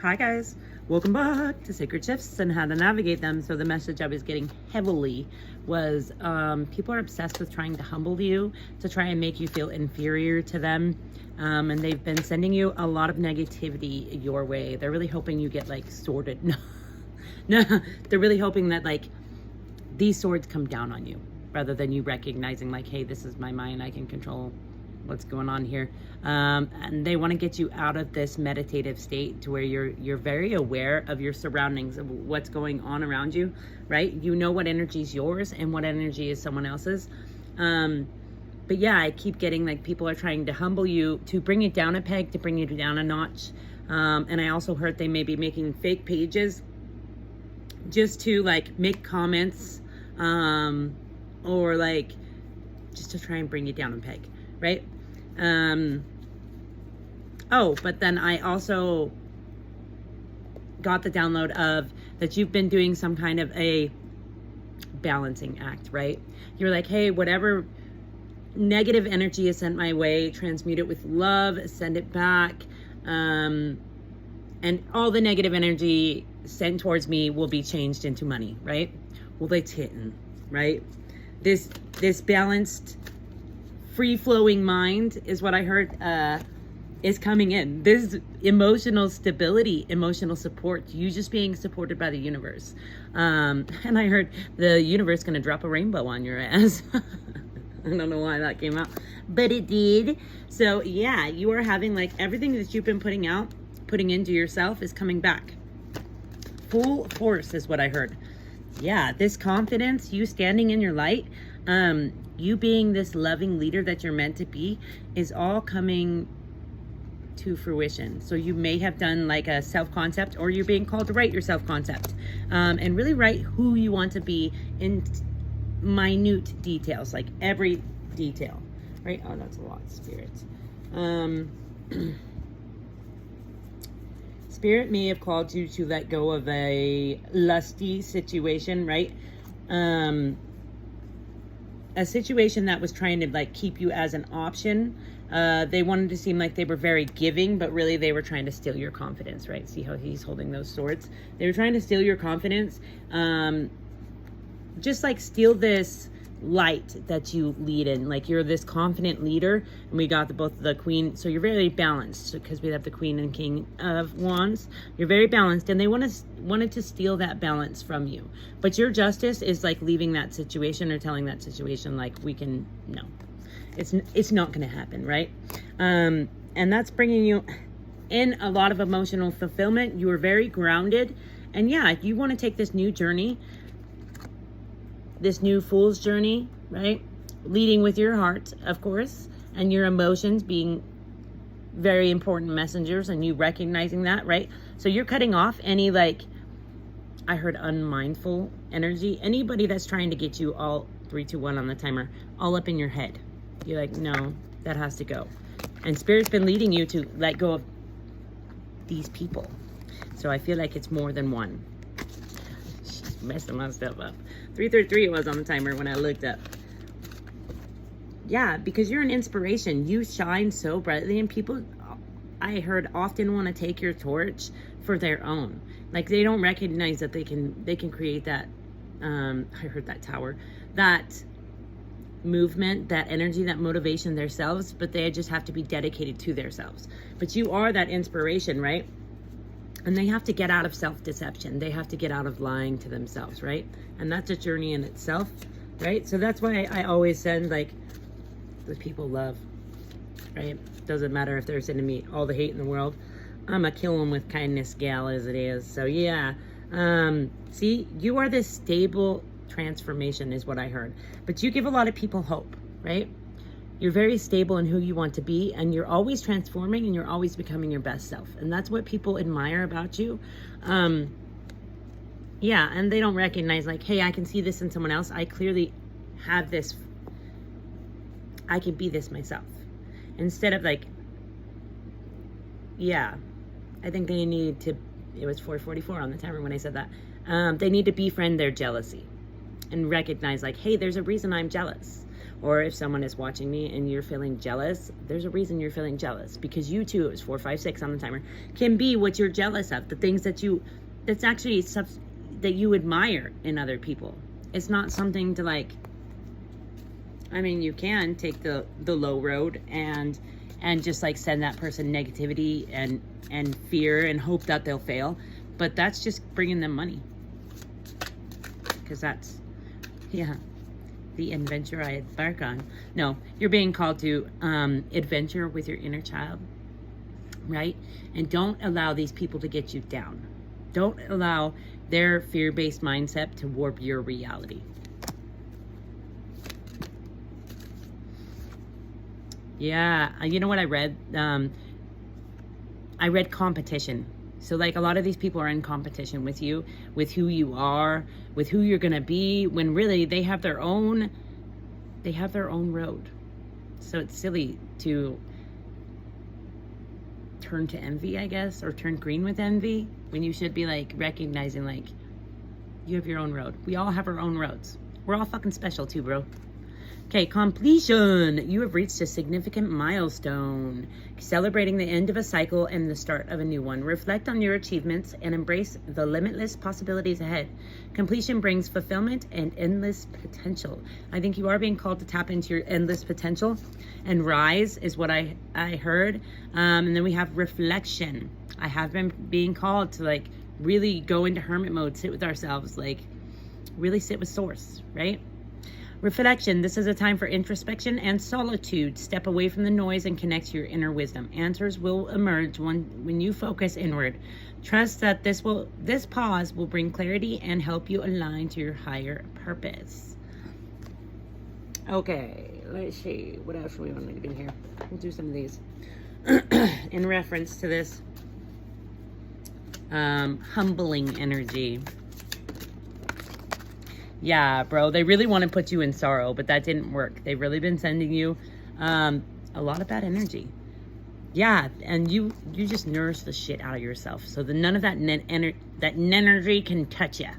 Hi guys, welcome back to Sacred Shifts and how to navigate them. So the message I was getting heavily was people are obsessed with trying to humble you, to try and make you feel inferior to them. And they've been sending you a lot of negativity your way. They're really hoping you get like sorted. No, they're really hoping that like these swords come down on you rather than you recognizing like, hey, this is my mind, I can control what's going on here. And they want to get you out of this meditative state to where you're very aware of your surroundings, of what's going on around you, right? You know what energy is yours and what energy is someone else's. But yeah, I keep getting like people are trying to humble you, to bring it down a peg, to bring you down a notch. And I also heard they may be making fake pages just to like make comments, or like just to try and bring you down a peg, right? But then I also got the download of that you've been doing some kind of a balancing act, right? You're like, hey, whatever negative energy is sent my way, transmute it with love, send it back. And all the negative energy sent towards me will be changed into money, right? Well, it's hitting, right? This balanced, free-flowing mind is what I heard is coming in. This emotional stability, emotional support, you just being supported by the universe. And I heard the universe gonna drop a rainbow on your ass. I don't know why that came out, but it did. So yeah, you are having like everything that you've been putting into yourself is coming back. Full force is what I heard. Yeah, this confidence, you standing in your light, you being this loving leader that you're meant to be is all coming to fruition. So you may have done like a self-concept, or you're being called to write your self-concept, and really write who you want to be in minute details, like every detail, right? Oh, that's a lot, Spirit. Spirit may have called you to let go of a lusty situation, right? A situation that was trying to like keep you as an option. They wanted to seem like they were very giving, but really they were trying to steal your confidence, right? See how he's holding those swords? They were trying to steal your confidence. Just like steal this light that you lead in, like you're this confident leader, and we got both the queen, so you're very balanced because we have the queen and king of wands. You're very balanced, and they wanted to steal that balance from you, but your justice is like leaving that situation or telling that situation like, no, it's not going to happen, right? And that's bringing you in a lot of emotional fulfillment. You are very grounded, and yeah, you want to take this new journey, this new fool's journey, right? Leading with your heart, of course, and your emotions being very important messengers, and you recognizing that, right? So you're cutting off any, like, I heard unmindful energy. Anybody that's trying to get you all 3, 2, 1 on the timer, all up in your head. You're like, no, that has to go. And Spirit's been leading you to let go of these people. So I feel like it's more than one. She's messing my stuff up. 333 it was on the timer when I looked up. Yeah, because you're an inspiration. You shine so brightly, and people, I heard, often want to take your torch for their own. Like they don't recognize that they can create that. I heard that tower, that movement, that energy, that motivation themselves, but they just have to be dedicated to themselves. But you are that inspiration, right? And they have to get out of self-deception. They have to get out of lying to themselves, right? And that's a journey in itself, right? So that's why I always send like the people love, right? Doesn't matter if they're sending me all the hate in the world. I'm a kill them with kindness gal as it is. So yeah, see, you are this stable transformation is what I heard. But you give a lot of people hope, right? You're very stable in who you want to be, and you're always transforming, and you're always becoming your best self. And that's what people admire about you. Yeah, and they don't recognize like, hey, I can see this in someone else. I clearly have this. I can be this myself. Instead of like, yeah, I think they need to, it was 4:44 on the timer when I said that. They need to befriend their jealousy and recognize like, hey, there's a reason I'm jealous. or if someone is watching me and you're feeling jealous, there's a reason you're feeling jealous, because you too, it was 4, 5, 6 on the timer, can be what you're jealous of, the things that's actually stuff that you admire in other people. It's not something to like, I mean, you can take the low road and just like send that person negativity and fear and hope that they'll fail, but that's just bringing them money, because that's, yeah, the adventure I embark on. No, you're being called to adventure with your inner child, right? And don't allow these people to get you down. Don't allow their fear-based mindset to warp your reality. Yeah, you know what I read? I read competition. So like a lot of these people are in competition with you, with who you are, with who you're gonna be, when really they have their own road. So it's silly to turn to envy, I guess, or turn green with envy, when you should be like recognizing like you have your own road. We all have our own roads. We're all fucking special too, bro. Okay, completion. You have reached a significant milestone, celebrating the end of a cycle and the start of a new one. Reflect on your achievements and embrace the limitless possibilities ahead. Completion brings fulfillment and endless potential. I think you are being called to tap into your endless potential, and rise is what I heard. And then we have reflection. I have been being called to like really go into hermit mode, sit with ourselves, like really sit with source, right? Reflection. This is a time for introspection and solitude. Step away from the noise and connect to your inner wisdom. Answers will emerge when you focus inward. Trust that this pause will bring clarity and help you align to your higher purpose. Okay, let's see. What else do we want to do here? We'll do some of these in reference to this humbling energy. Yeah, bro, they really want to put you in sorrow, but that didn't work. They've really been sending you a lot of bad energy. Yeah, and you just nourish the shit out of yourself, so none of that energy can touch you.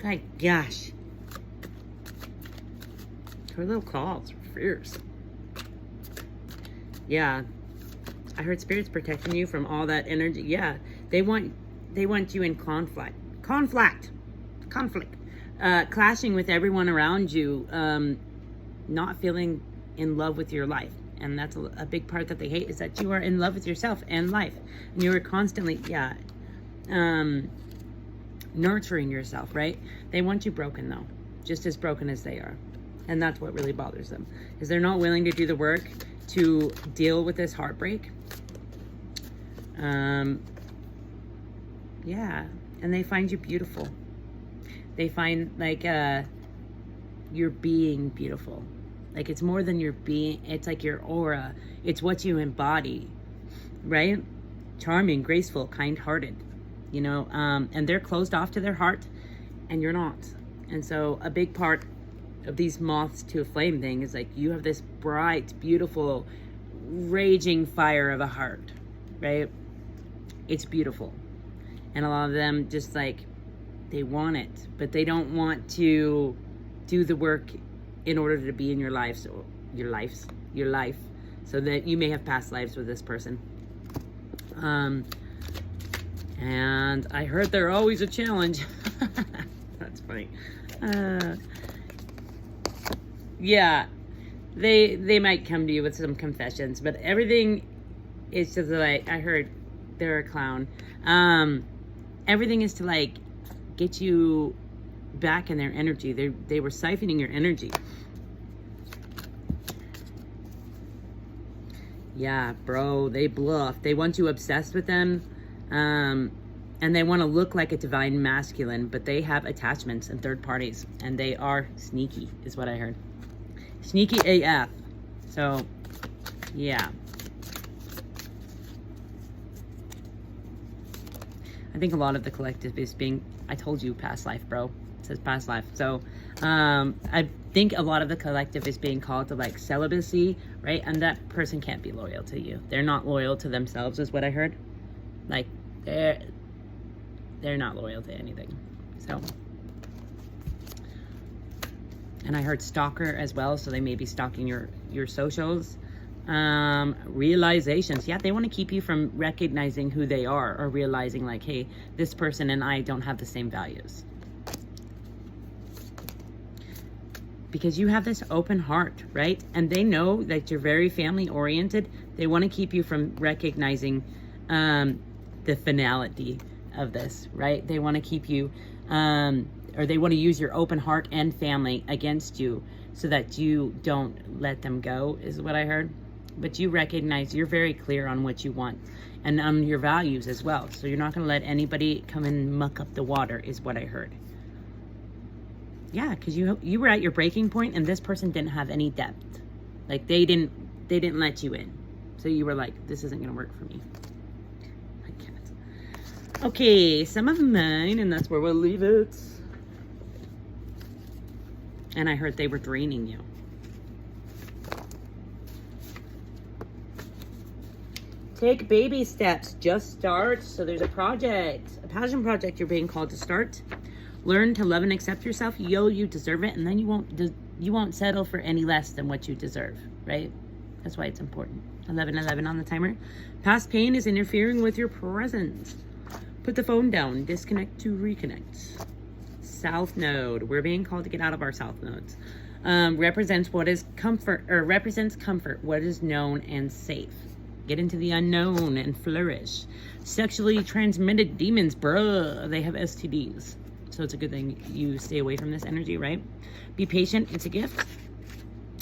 My gosh, her little claws are fierce. Yeah, I heard spirits protecting you from all that energy. Yeah, they want you in conflict, clashing with everyone around you, not feeling in love with your life. And that's a big part that they hate, is that you are in love with yourself and life, and you are constantly nurturing yourself, right? They want you broken though, just as broken as they are. And that's what really bothers them, is they're not willing to do the work to deal with this heartbreak. Yeah, and they find you beautiful. They find like you're being beautiful. Like it's more than your being, it's like your aura. It's what you embody, right? Charming, graceful, kind-hearted, you know, and they're closed off to their heart and you're not. And so a big part of these moths to a flame thing is like you have this bright, beautiful, raging fire of a heart, right? It's beautiful. And a lot of them just like, they want it, but they don't want to do the work in order to be in your life, so your life, so that you may have past lives with this person. And I heard they're always a challenge. That's funny. Yeah, they might come to you with some confessions, but everything is just like, I heard they're a clown. Everything is to like get you back in their energy. They were siphoning your energy. Yeah, bro, they bluff. They want you obsessed with them, and they want to look like a divine masculine, but they have attachments and third parties, and they are sneaky, is what I heard. Sneaky AF. So, yeah. I think a lot of the collective is being, I told you, past life, bro. It says past life. So, I think a lot of the collective is being called to like celibacy, right? And that person can't be loyal to you. They're not loyal to themselves, is what I heard. Like, they're not loyal to anything. So, And I heard stalker as well, so they may be stalking your socials. Realizations. Yeah, they want to keep you from recognizing who they are, or realizing like, hey, this person and I don't have the same values. Because you have this open heart, right? And they know that you're very family oriented. They want to keep you from recognizing the finality of this, right? They want to keep you, or they want to use your open heart and family against you so that you don't let them go, is what I heard. But you recognize, you're very clear on what you want and on your values as well. So you're not going to let anybody come and muck up the water, is what I heard. Yeah, because you were at your breaking point, and this person didn't have any depth. Like they didn't let you in. So you were like, this isn't going to work for me. I can't. Okay, some of mine, and that's where we'll leave it. And I heard they were draining you. Take baby steps. Just start. So there's a project, a passion project you're being called to start. Learn to love and accept yourself. You deserve it, and then you won't settle for any less than what you deserve, right? That's why it's important. 11:11 on the timer. Past pain is interfering with your present. Put the phone down. Disconnect to reconnect. South node. We're being called to get out of our south nodes. Represents what is comfort, or represents comfort, what is known and safe. Get into the unknown and flourish. Sexually transmitted demons, bruh. They have STDs. So it's a good thing you stay away from this energy, right? Be patient. It's a gift.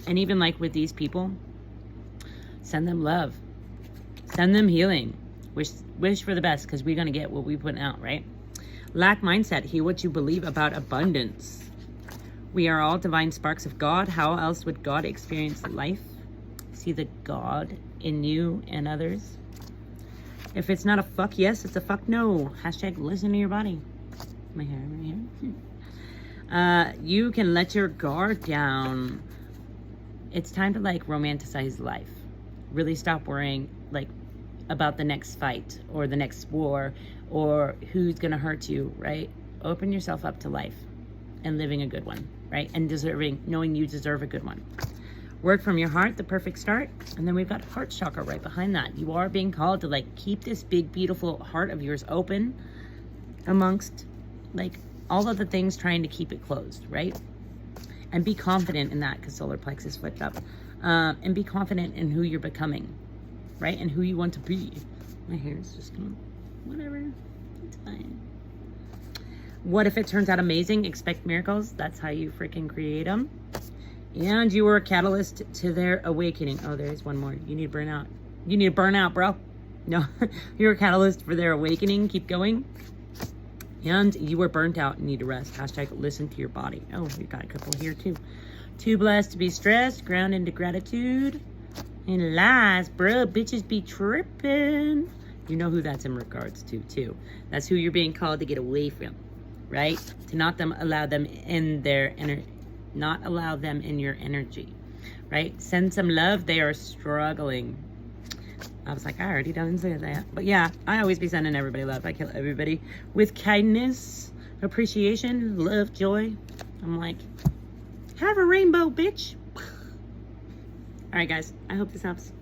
And even like with these people, send them love. Send them healing. Wish for the best, because we're going to get what we put out, right? Lack mindset. Hear what you believe about abundance. We are all divine sparks of God. How else would God experience life? See the God in you and others. If it's not a fuck yes, it's a fuck no. Hashtag listen to your body. My hair, you can let your guard down. It's time to like romanticize life. Really stop worrying like about the next fight or the next war or who's gonna hurt you, right? Open yourself up to life and living a good one, right? And knowing you deserve a good one. Work from your heart, the perfect start. And then we've got heart chakra right behind that. You are being called to like keep this big, beautiful heart of yours open amongst like all of the things trying to keep it closed, right? And be confident in that, because solar plexus flipped up. And be confident in who you're becoming, right? And who you want to be. My hair is just gonna, whatever, it's fine. What if it turns out amazing? Expect miracles. That's how you freaking create them. And you were a catalyst to their awakening. Oh, there's one more. You need to burn out. You need to burn out, bro. No, you're a catalyst for their awakening. Keep going. And you were burnt out and need to rest. Hashtag listen to your body. Oh, we got a couple here too. Too blessed to be stressed. Ground into gratitude. And lies, bro. Bitches be tripping. You know who that's in regards to too. That's who you're being called to get away from, right? To not allow them in their not allow them in your energy, right? Send some love. They are struggling. I was like, I already done said that. But yeah, I always be sending everybody love. I kill everybody with kindness, appreciation, love, joy. I'm like, have a rainbow, bitch. All right, guys. I hope this helps.